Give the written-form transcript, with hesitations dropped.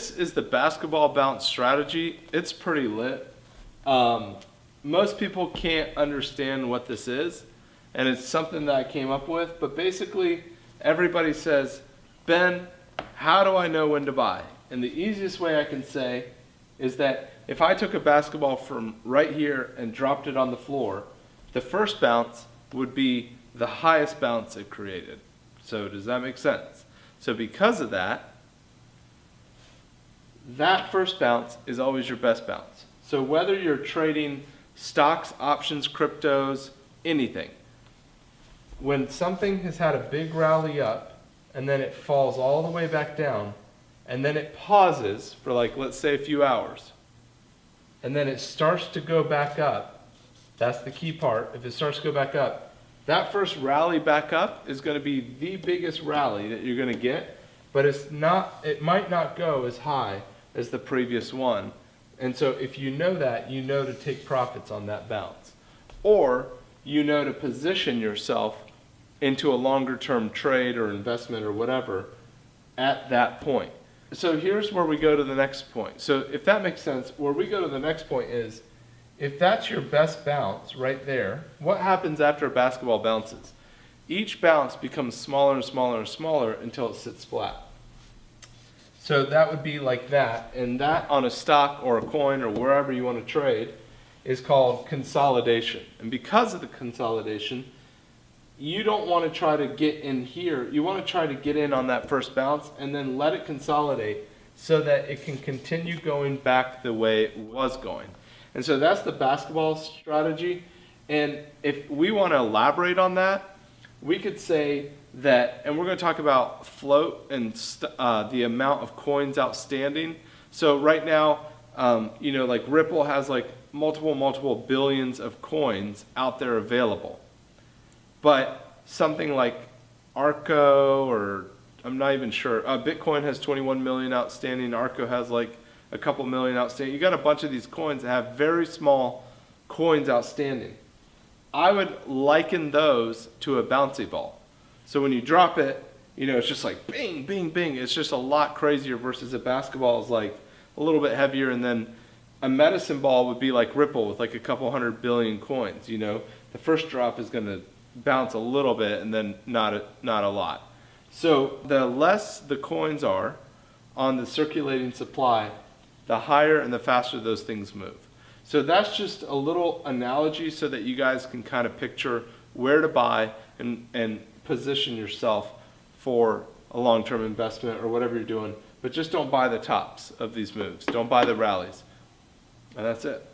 this is the basketball bounce strategy. It's pretty lit. Most people can't understand what this is, and it's something that I came up with, but basically everybody says, Ben, how do I know when to buy? And the easiest way I can say is that if I took a basketball from right here and dropped it on the floor, the first bounce would be the highest bounce it created. So does that make sense? So because of that, that first bounce is always your best bounce. So whether you're trading stocks, options, cryptos, anything, when something has had a big rally up and then it falls all the way back down and then it pauses for, like, let's say a few hours, and then it starts to go back up, that's the key part. If it starts to go back up, that first rally back up is going to be the biggest rally that you're going to get, but it might not go as high as the previous one. And so if you know that, you know to take profits on that bounce. Or you know to position yourself into a longer term trade or investment or whatever at that point. So here's where we go to the next point. So if that makes sense, where we go to the next point is, if that's your best bounce right there, what happens after a basketball bounces? Each bounce becomes smaller and smaller and smaller until it sits flat. So that would be like that, and that on a stock or a coin or wherever you want to trade is called consolidation. And because of the consolidation, you don't want to try to get in here. You want to try to get in on that first bounce and then let it consolidate so that it can continue going back the way it was going. And so that's the basketball strategy. And if we want to elaborate on that, we could say that, and we're going to talk about float and the amount of coins outstanding. So right now, like Ripple has like multiple billions of coins out there available. But something like Arco, or I'm not even sure, Bitcoin has 21 million outstanding, Arco has like a couple million outstanding. You got a bunch of these coins that have very small coins outstanding. I would liken those to a bouncy ball. So when you drop it, it's just like bing, bing, bing. It's just a lot crazier versus a basketball is like a little bit heavier. And then a medicine ball would be like Ripple with like a couple 100 billion coins. The first drop is going to bounce a little bit and then not a lot. So the less the coins are on the circulating supply, the higher and the faster those things move. So that's just a little analogy so that you guys can kind of picture where to buy and position yourself for a long-term investment or whatever you're doing. But just don't buy the tops of these moves. Don't buy the rallies. And that's it.